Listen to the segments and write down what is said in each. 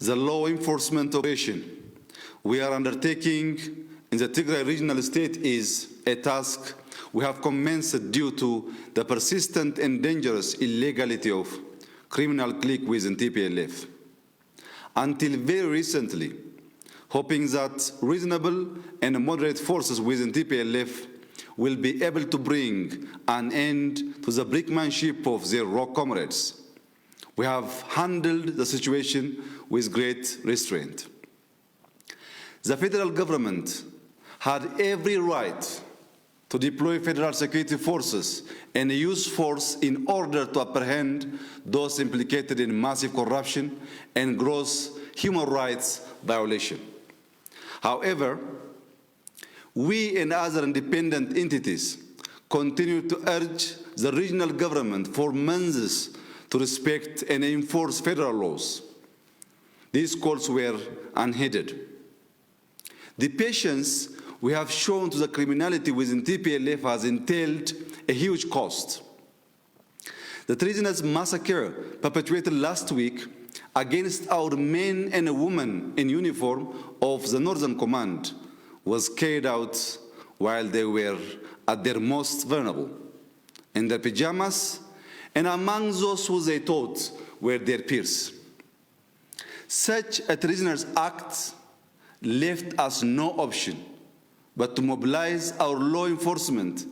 The law enforcement operation we are undertaking in the Tigray regional state is a task we have commenced due to the persistent and dangerous illegality of criminal clique within TPLF. Until very recently, hoping that reasonable and moderate forces within TPLF will be able to bring an end to the brinkmanship of their rogue comrades. We have handled the situation with great restraint. The federal government had every right to deploy federal security forces and use force in order to apprehend those implicated in massive corruption and gross human rights violation. However, we and other independent entities continue to urge the regional government for months to respect and enforce federal laws. These calls were unheeded. The patience we have shown to the criminality within TPLF has entailed a huge cost. The treasonous massacre perpetrated last week against our men and women in uniform of the Northern Command was carried out while they were at their most vulnerable, in their pajamas and among those who they thought were their peers. Such a treasonous act left us no option but to mobilize our law enforcement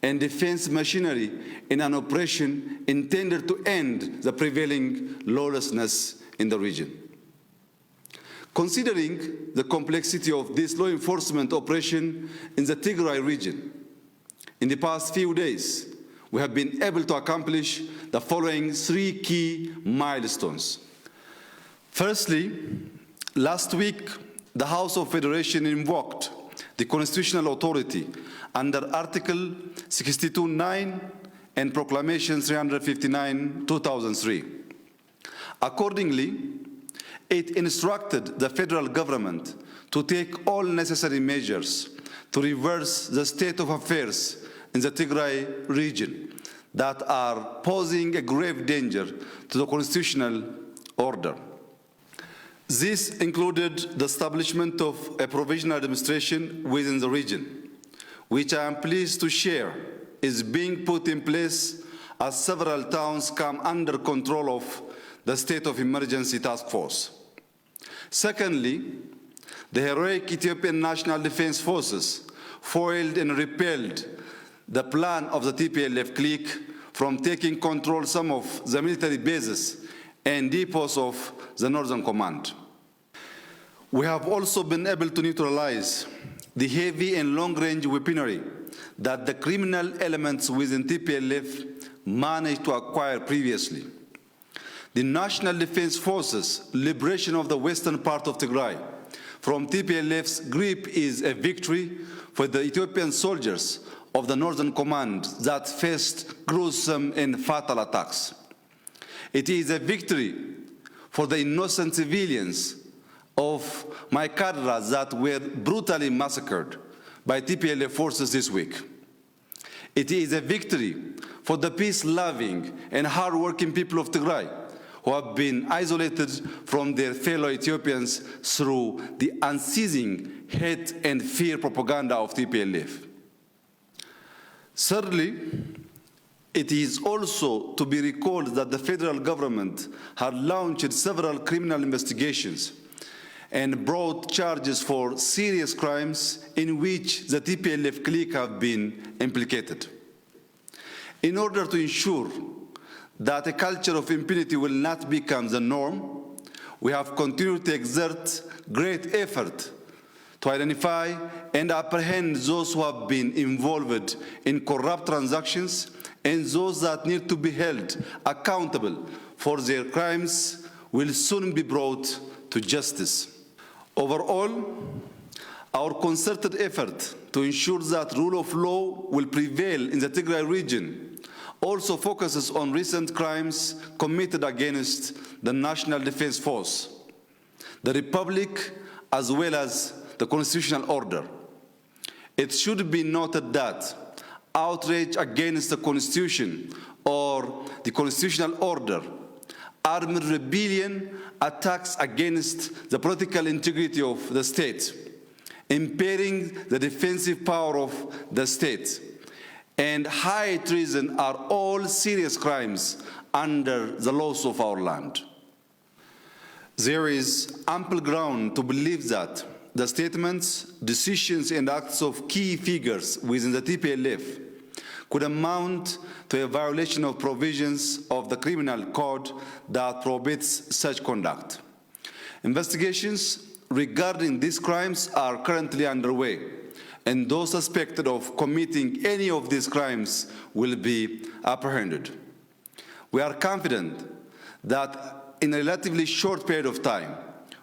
and defense machinery in an operation intended to end the prevailing lawlessness in the region. Considering the complexity of this law enforcement operation in the Tigray region, in the past few days, we have been able to accomplish the following three key milestones. Firstly, last week, the House of Federation invoked the constitutional authority under Article 62(9) and Proclamation 359/2003. Accordingly, it instructed the federal government to take all necessary measures to reverse the state of affairs in the Tigray region that are posing a grave danger to the constitutional order. This included the establishment of a provisional administration within the region, which I am pleased to share is being put in place as several towns come under control of the State of Emergency Task Force. Secondly, the heroic Ethiopian National Defense Forces foiled and repelled the plan of the TPLF clique from taking control of some of the military bases and depots of the Northern Command. We have also been able to neutralize the heavy and long-range weaponry that the criminal elements within TPLF managed to acquire previously. The National Defense Forces' liberation of the western part of Tigray from TPLF's grip is a victory for the Ethiopian soldiers of the Northern Command that faced gruesome and fatal attacks. It is a victory for the innocent civilians of my cadres that were brutally massacred by TPLF forces this week. It is a victory for the peace-loving and hard-working people of Tigray who have been isolated from their fellow Ethiopians through the unceasing hate and fear propaganda of TPLF. Thirdly, it is also to be recalled that the federal government had launched several criminal investigations and brought charges for serious crimes in which the TPLF clique have been implicated. In order to ensure that a culture of impunity will not become the norm, we have continued to exert great effort to identify and apprehend those who have been involved in corrupt transactions and those that need to be held accountable for their crimes will soon be brought to justice. Overall, our concerted effort to ensure that rule of law will prevail in the Tigray region also focuses on recent crimes committed against the National Defense Force, the Republic, as well as the constitutional order. It should be noted that outrage against the Constitution or the constitutional order, armed rebellion, attacks against the political integrity of the state, impairing the defensive power of the state, and high treason are all serious crimes under the laws of our land. There is ample ground to believe that the statements, decisions, and acts of key figures within the TPLF could amount to a violation of provisions of the criminal code that prohibits such conduct. Investigations regarding these crimes are currently underway, and those suspected of committing any of these crimes will be apprehended. We are confident that in a relatively short period of time,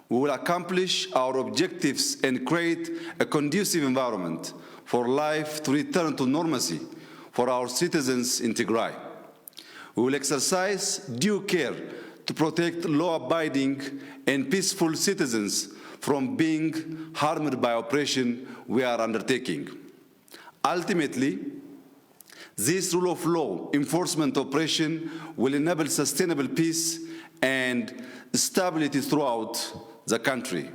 we will accomplish our objectives and create a conducive environment for life to return to normalcy for our citizens in Tigray. We will exercise due care to protect law-abiding and peaceful citizens from being harmed by oppression we are undertaking. Ultimately, this rule of law enforcement operation will enable sustainable peace and stability throughout the country.